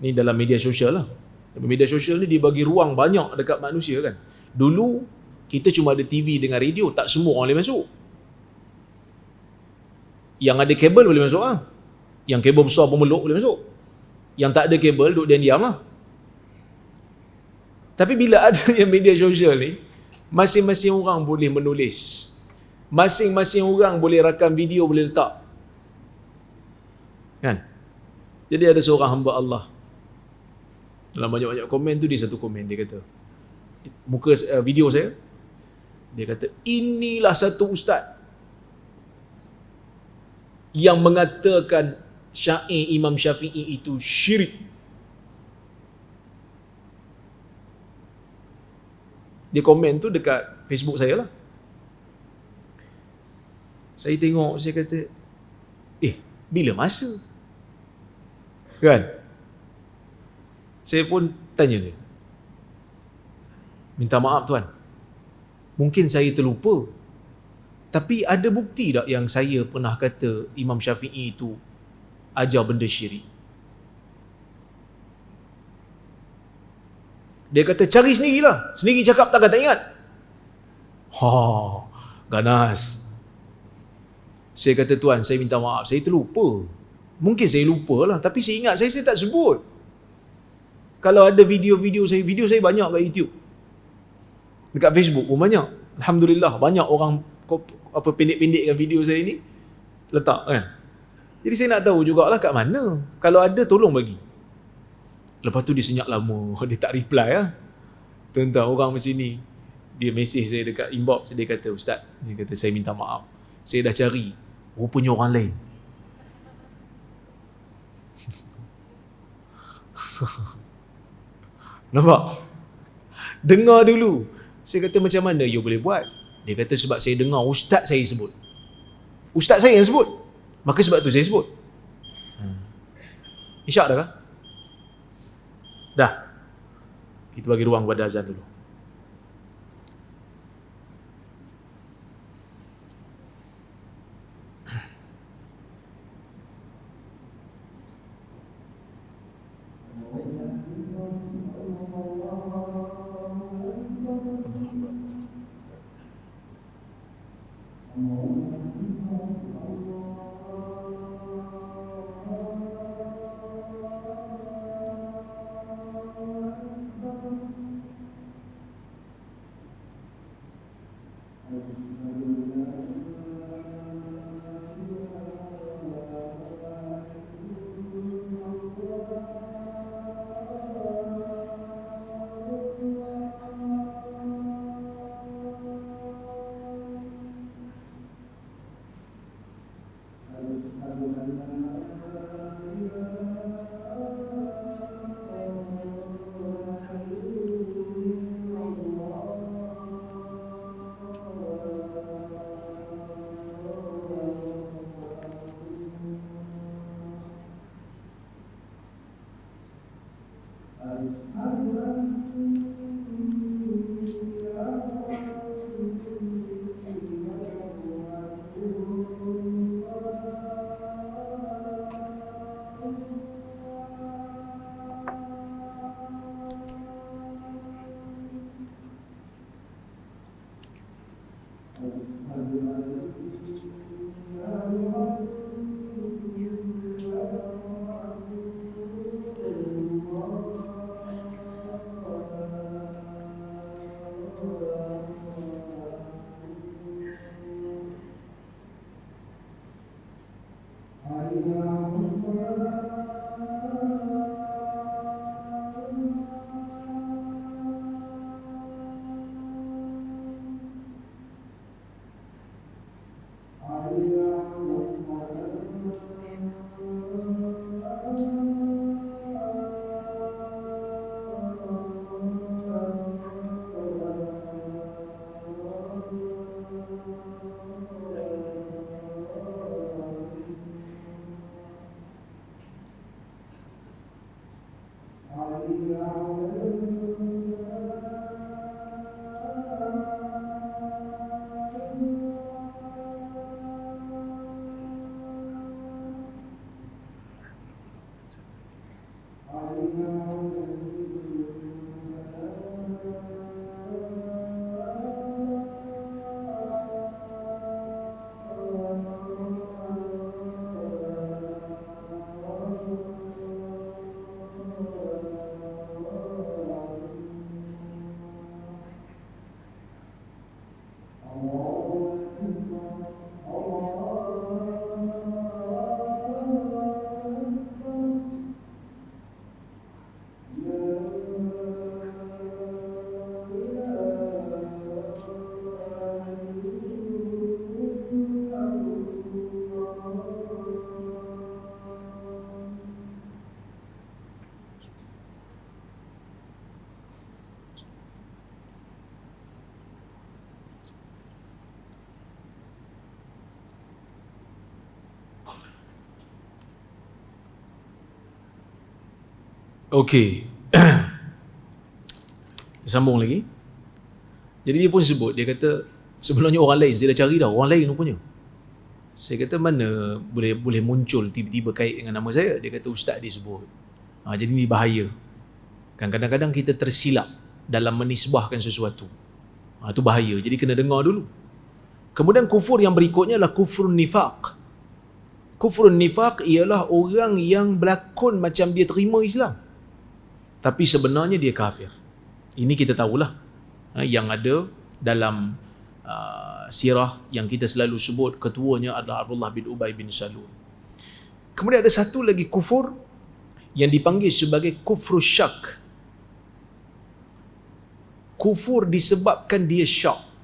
Ni dalam media sosial lah. Media sosial ni dia bagi ruang banyak dekat manusia kan. Dulu kita cuma ada TV dengan radio, tak semua orang boleh masuk. Yang ada kabel boleh masuk lah. Yang kabel besar pemeluk boleh masuk. Yang tak ada kabel duduk diam-diam lah. Tapi bila adanya media sosial ni, masing-masing orang boleh menulis. Masing-masing orang boleh rakam video, boleh letak. Kan? Jadi ada seorang hamba Allah. Dalam banyak-banyak komen tu, dia satu komen, dia kata, muka video saya, dia kata, inilah satu ustaz yang mengatakan syair Imam Syafi'i itu syirik. Dia komen tu dekat Facebook saya lah. Saya tengok, saya kata, bila masa? Kan? Saya pun tanya dia, minta maaf tuan, mungkin saya terlupa, tapi ada bukti tak yang saya pernah kata Imam Syafi'i itu ajar benda syirik? Dia kata, cari sendirilah. Sendiri cakap takkan tak ingat. Ganas. Saya kata, tuan, saya minta maaf, saya terlupa. Mungkin saya lupa lah, tapi saya ingat saya tak sebut. Kalau ada video saya banyak kat YouTube. Dekat Facebook pun banyak. Alhamdulillah, banyak orang pendek-pendekkan video saya ni letak kan. Jadi saya nak tahu jugalah kat mana. Kalau ada, tolong bagi. Lepas tu dia senyap lama, dia tak reply lah. Tuan-tuan, orang macam ni, dia mesej saya dekat inbox, dia kata, ustaz, dia kata, saya minta maaf, saya dah cari, rupanya orang lain. Nampak? Dengar dulu. Saya kata, macam mana you boleh buat? Dia kata, sebab saya dengar ustaz saya sebut. Ustaz saya yang sebut, maka sebab tu saya sebut. Isyak dah kan? Dah. Kita bagi ruang pada azan dulu. Okey. Sambung lagi. Jadi dia pun sebut, dia kata sebenarnya orang lain, saya dah cari dah, orang lain rupanya. Saya kata mana boleh muncul tiba-tiba kait dengan nama saya. Dia kata ustaz dia sebut. Jadi ni bahaya. Kan kadang-kadang kita tersilap dalam menisbahkan sesuatu. Itu bahaya. Jadi kena dengar dulu. Kemudian kufur yang berikutnya adalah kufrun nifaq. Kufrun nifaq ialah orang yang berlakon macam dia terima Islam, tapi sebenarnya dia kafir. Ini kita tahulah yang ada dalam sirah yang kita selalu sebut, ketuanya adalah Abdullah bin Ubay bin Salul. Kemudian ada satu lagi kufur yang dipanggil sebagai kufru syak. Kufur disebabkan dia syak.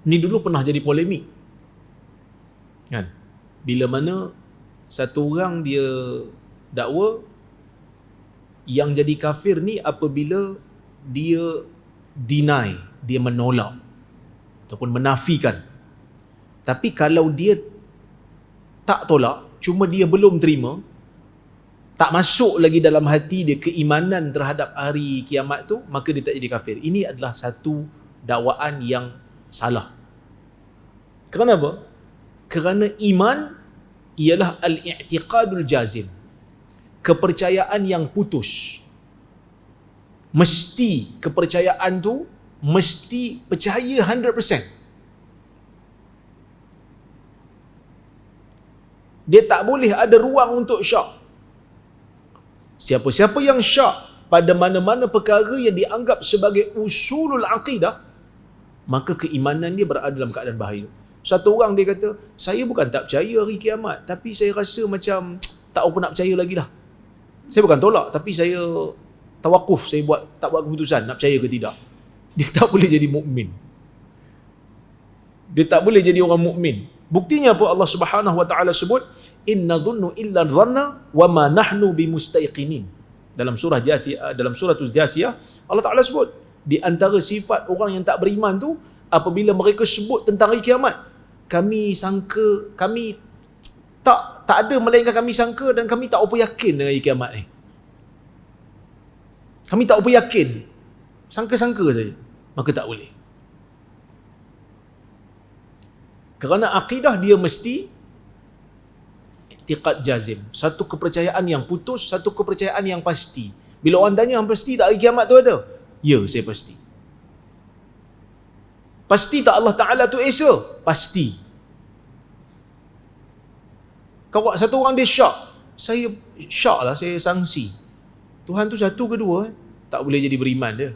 Ni dulu pernah jadi polemik, kan? Bila mana satu orang dia dakwa yang jadi kafir ni apabila dia deny, dia menolak ataupun menafikan. Tapi kalau dia tak tolak, cuma dia belum terima, tak masuk lagi dalam hati dia keimanan terhadap hari kiamat tu, maka dia tak jadi kafir. Ini adalah satu dakwaan yang salah. Kenapa? Kerana iman ialah al-i'tiqadul jazim, kepercayaan yang putus. Mesti kepercayaan tu mesti percaya 100%. Dia tak boleh ada ruang untuk syak. Siapa-siapa yang syak pada mana-mana perkara yang dianggap sebagai usulul aqidah, maka keimanan dia berada dalam keadaan bahaya. Satu orang dia kata, saya bukan tak percaya hari kiamat, tapi saya rasa macam tak apa nak percaya lagi dah. Saya bukan tolak, tapi saya tawakuf, saya tak buat keputusan nak percaya ke tidak. Dia tak boleh jadi mukmin. Dia tak boleh jadi orang mukmin. Buktinya apa? Allah Subhanahu wa taala sebut, inna dhunnu illa dhanna wa ma nahnu bimustaiqinin. Dalam surah Jathiyah, dalam suratul Jathiyah, Allah Taala sebut di antara sifat orang yang tak beriman tu, apabila mereka sebut tentang hari kiamat, kami sangka, kami tak ada melainkan kami sangka dan kami tak apa yakin dengan hari kiamat ni. Kami tak apa yakin, sangka-sangka saja. Maka tak boleh. Kerana akidah dia mesti i'tiqad jazim, satu kepercayaan yang putus, satu kepercayaan yang pasti. Bila orang tanya, pasti tak hari kiamat tu ada? Ya, saya pasti. Pasti tak Allah Ta'ala tu Esa? Pasti. Kalau satu orang dia syak, saya syak lah, saya sangsi Tuhan tu satu ke dua, tak boleh jadi beriman dia.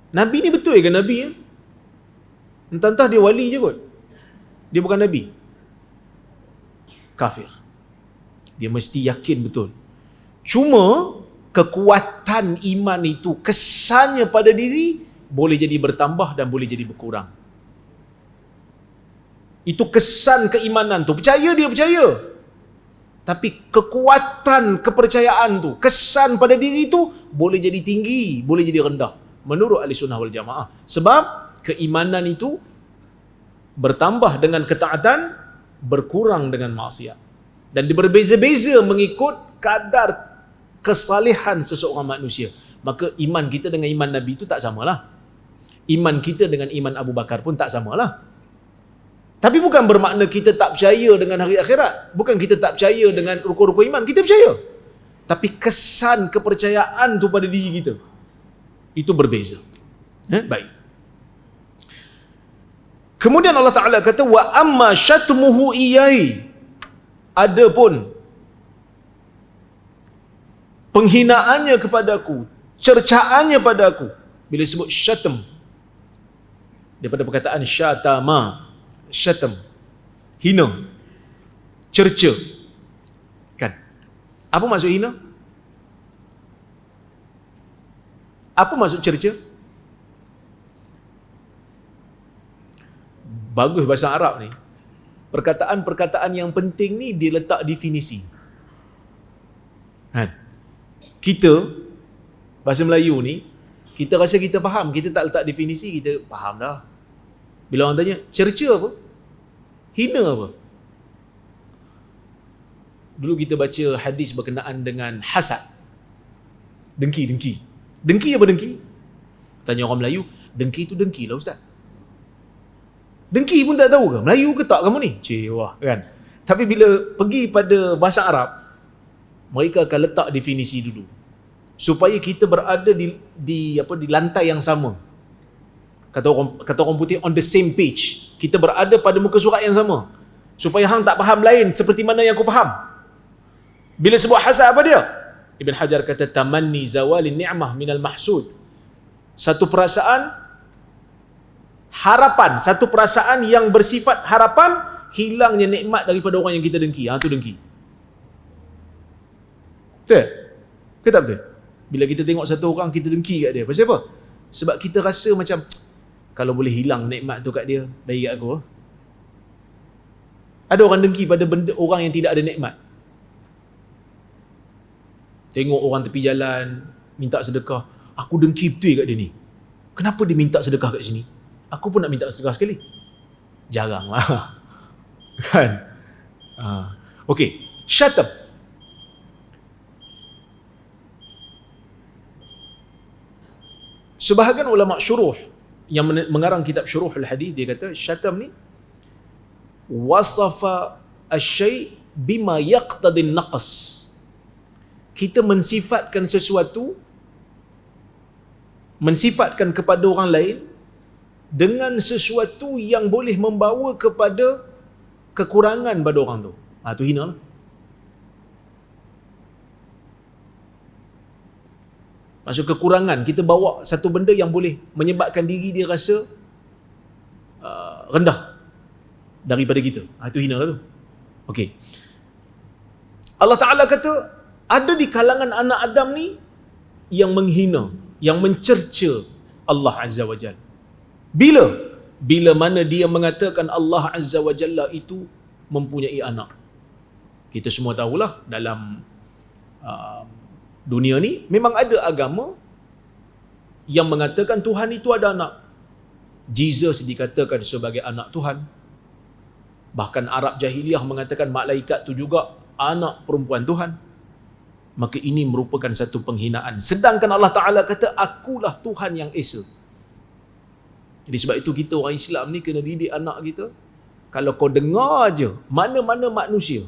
Nabi ni betul ke Nabi? Entah-entah dia wali je kot, dia bukan Nabi, kafir. Dia mesti yakin betul. Cuma kekuatan iman itu, kesannya pada diri boleh jadi bertambah dan boleh jadi berkurang. Itu kesan keimanan tu. Percaya dia percaya, tapi kekuatan kepercayaan tu, kesan pada diri tu boleh jadi tinggi, boleh jadi rendah, menurut ahli sunnah wal jamaah. Sebab keimanan itu bertambah dengan ketaatan, berkurang dengan maksiat. Dan dia berbeza-beza mengikut kadar kesalehan seseorang manusia. Maka iman kita dengan iman Nabi itu tak samalah. Iman kita dengan iman Abu Bakar pun tak samalah. Tapi bukan bermakna kita tak percaya dengan hari akhirat. Bukan kita tak percaya dengan rukun-rukun iman. Kita percaya. Tapi kesan kepercayaan tu pada diri kita, itu berbeza. Baik. Kemudian Allah Ta'ala kata, wa amma syatmuhu iyai. Adapun penghinaannya kepadaku, cercaannya padaku. Bila sebut syatm, daripada perkataan syatama, syatm, hina, cerca. Kan? Apa maksud hina? Apa maksud cerca? Bagus bahasa Arab ni. Perkataan-perkataan yang penting ni dia letak definisi. Kan? Kita bahasa Melayu ni, kita rasa kita faham, kita tak letak definisi, kita faham dah. Bila orang tanya, cerca apa? Hina apa? Dulu kita baca hadis berkenaan dengan hasad. Dengki. Dengki apa dengki? Tanya orang Melayu, dengki tu dengki lah ustaz. Dengki pun tak tahu ke? Melayu ke tak kamu ni? Wah kan. Tapi bila pergi pada bahasa Arab, mereka akan letak definisi dulu. Supaya kita berada di lantai yang sama. Kata orang putih, on the same page. Kita berada pada muka surat yang sama. Supaya hang tak faham lain seperti mana yang aku faham. Bila sebut hasad apa dia? Ibn Hajar kata tamanni zawalin ni'mah minal mahsud. Satu perasaan harapan, satu perasaan yang bersifat harapan, hilangnya nikmat daripada orang yang kita dengki. Tu dengki. Betul? Ke tak betul? Bila kita tengok satu orang, kita dengki kat dia. Pasal apa? Sebab kita rasa macam, kalau boleh hilang nikmat tu kat dia, bagi kat aku. Ada orang dengki pada benda orang yang tidak ada nikmat. Tengok orang tepi jalan, minta sedekah. Aku dengki betul kat dia ni. Kenapa dia minta sedekah kat sini? Aku pun nak minta sedekah sekali. Jarang lah. Kan? Okay. Shut up. Sebahagian ulama syuruh yang mengarang kitab Syuruh al-Hadis, dia kata syatam ni wasafa asy-syai' bima yaqtadi an-naqs. Kita mensifatkan kepada orang lain dengan sesuatu yang boleh membawa kepada kekurangan pada orang tu. Tu hina lah. Maksud kekurangan, kita bawa satu benda yang boleh menyebabkan diri dia rasa rendah daripada kita. Itu hina lah tu. Okey. Allah Ta'ala kata, ada di kalangan anak Adam ni yang menghina, yang mencerca Allah Azza wa Jalla. Bila mana dia mengatakan Allah Azza wa Jalla itu mempunyai anak. Kita semua tahulah dalam dunia ni memang ada agama yang mengatakan Tuhan itu ada anak. Jesus dikatakan sebagai anak Tuhan. Bahkan Arab Jahiliyah mengatakan malaikat tu juga anak perempuan Tuhan. Maka ini merupakan satu penghinaan. Sedangkan Allah Ta'ala kata, akulah Tuhan yang Esa. Jadi sebab itu kita orang Islam ni kena didik anak kita. Kalau kau dengar je mana-mana manusia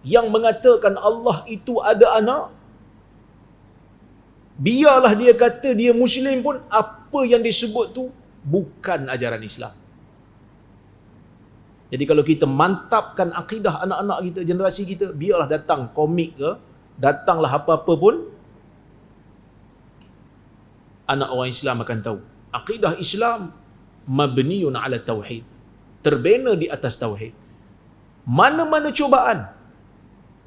yang mengatakan Allah itu ada anak, biarlah dia kata dia Muslim pun, apa yang disebut tu bukan ajaran Islam. Jadi kalau kita mantapkan akidah anak-anak kita, generasi kita, biarlah datang komik ke, datanglah apa-apa pun, anak orang Islam akan tahu akidah Islam mabniun ala tauhid, terbina di atas tauhid. Mana-mana cubaan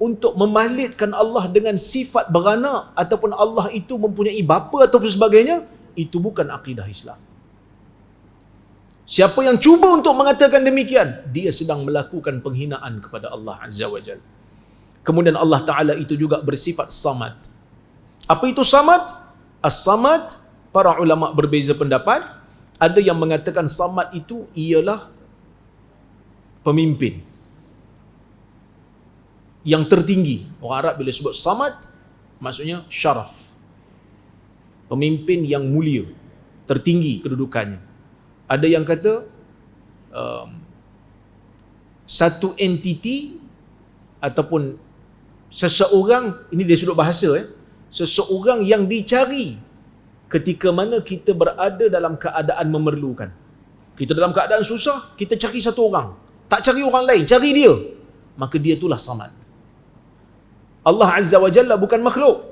untuk memalitkan Allah dengan sifat beranak ataupun Allah itu mempunyai bapa ataupun sebagainya, itu bukan akidah Islam. Siapa yang cuba untuk mengatakan demikian, dia sedang melakukan penghinaan kepada Allah Azza wa Jalla. Kemudian Allah Ta'ala itu juga bersifat samad. Apa itu samad? As-samad, para ulama berbeza pendapat. Ada yang mengatakan samad itu ialah pemimpin yang tertinggi. Orang Arab bila sebut samad, maksudnya syaraf. Pemimpin yang mulia, tertinggi kedudukannya. Ada yang kata satu entiti ataupun seseorang, ini dari sudut bahasa, seseorang yang dicari ketika mana kita berada dalam keadaan memerlukan. Kita dalam keadaan susah, kita cari satu orang. Tak cari orang lain, cari dia. Maka dia itulah samad. Allah Azza wa Jalla bukan makhluk.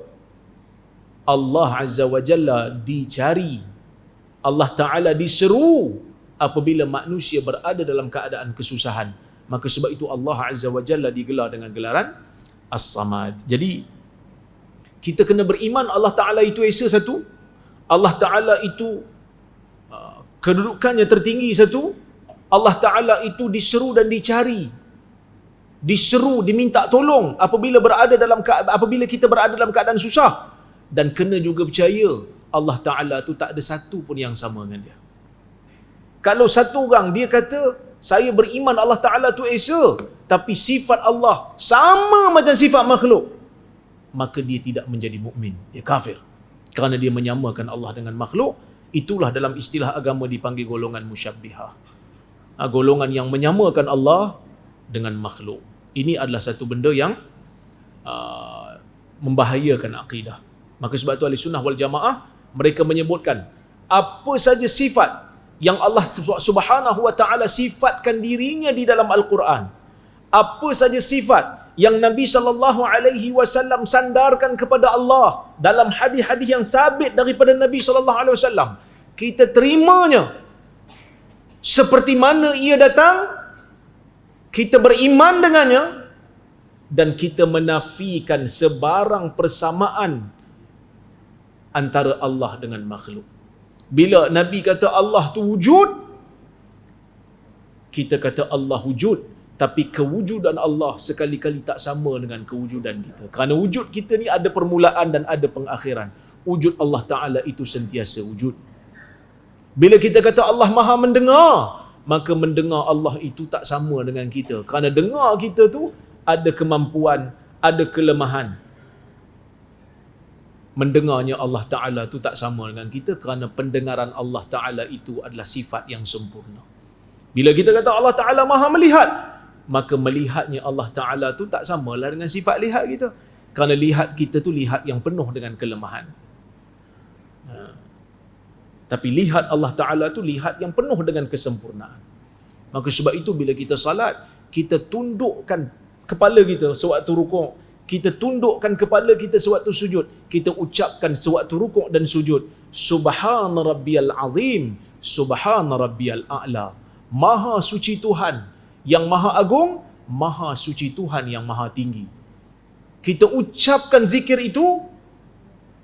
Allah Azza wa Jalla dicari. Allah Ta'ala diseru apabila manusia berada dalam keadaan kesusahan. Maka sebab itu Allah Azza wa Jalla digelar dengan gelaran As-Samad. Jadi kita kena beriman Allah Ta'ala itu Esa satu, Allah Ta'ala itu kedudukannya tertinggi satu, Allah Ta'ala itu diseru dan dicari, diseru, diminta tolong apabila kita berada dalam keadaan susah. Dan kena juga percaya Allah Ta'ala tu tak ada satu pun yang sama dengan dia. Kalau satu orang dia kata saya beriman Allah Ta'ala tu Esa, tapi sifat Allah sama macam sifat makhluk, maka dia tidak menjadi mukmin, dia kafir. Kerana dia menyamakan Allah dengan makhluk. Itulah dalam istilah agama dipanggil golongan musyabbihah. Golongan yang menyamakan Allah dengan makhluk. Ini adalah satu benda yang membahayakan akidah. Maka sebab tu Ahli Sunnah wal Jamaah, mereka menyebutkan apa saja sifat yang Allah Subhanahu wa taala sifatkan dirinya di dalam Al-Quran, apa saja sifat yang Nabi sallallahu alaihi wasallam sandarkan kepada Allah dalam hadis-hadis yang sabit daripada Nabi sallallahu alaihi wasallam, kita terimanya seperti mana ia datang, kita beriman dengannya, dan kita menafikan sebarang persamaan antara Allah dengan makhluk. Bila Nabi kata Allah tu wujud, kita kata Allah wujud, tapi kewujudan Allah sekali-kali tak sama dengan kewujudan kita. Kerana wujud kita ni ada permulaan dan ada pengakhiran. Wujud Allah Ta'ala itu sentiasa wujud. Bila kita kata Allah Maha mendengar, maka mendengar Allah itu tak sama dengan kita. Kerana dengar kita tu ada kemampuan, ada kelemahan. Mendengarnya Allah Ta'ala tu tak sama dengan kita, kerana pendengaran Allah Ta'ala itu adalah sifat yang sempurna. Bila kita kata Allah Ta'ala Maha melihat, maka melihatnya Allah Ta'ala tu tak samalah dengan sifat lihat kita. Kerana lihat kita tu lihat yang penuh dengan kelemahan. Tapi lihat Allah Ta'ala tu lihat yang penuh dengan kesempurnaan. Maka sebab itu bila kita salat, kita tundukkan kepala kita sewaktu rukuk, kita tundukkan kepala kita sewaktu sujud, kita ucapkan sewaktu rukuk dan sujud, Subhana Rabbiyal Azim, Subhana Rabbiyal A'la. Maha suci Tuhan yang maha agung, maha suci Tuhan yang maha tinggi. Kita ucapkan zikir itu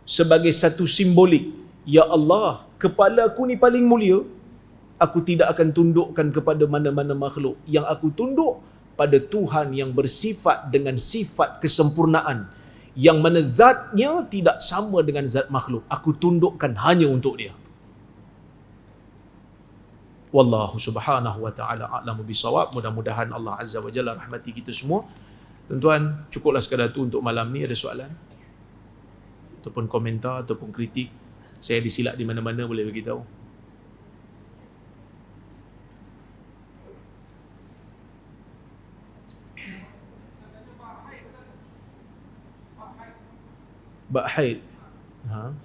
sebagai satu simbolik. Ya Allah, kepala aku ni paling mulia, aku tidak akan tundukkan kepada mana-mana makhluk. Yang aku tunduk pada Tuhan yang bersifat dengan sifat kesempurnaan, yang mana zatnya tidak sama dengan zat makhluk. Aku tundukkan hanya untuk dia. Wallahu subhanahu wa ta'ala a'lamu bisawab. Mudah-mudahan Allah Azza wa Jalla rahmati kita semua. Tuan-tuan, cukuplah sekadar tu untuk malam ni. Ada soalan? Ataupun komentar, ataupun kritik? Saya disilap di mana-mana, boleh beritahu. Bak haid. Ha?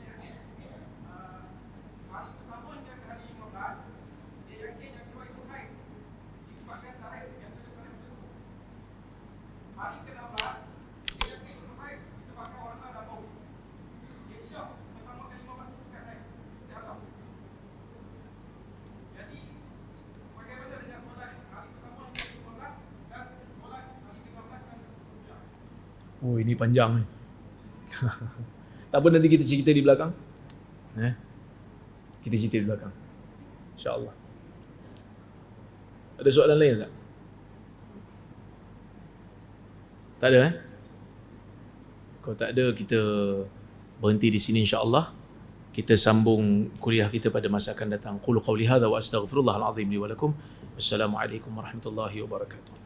Oh, ini panjang ni. Tak apa, nanti kita cerita di belakang. Kita cerita di belakang, InsyaAllah. Ada soalan lain tak? Tak ada Kalau tak ada, kita berhenti di sini insyaAllah. Kita sambung kuliah kita pada masa akan datang. Qulu qawli hadha wa astaghfirullahal azim li wa lakum. Wassalamualaikum warahmatullahi wabarakatuh.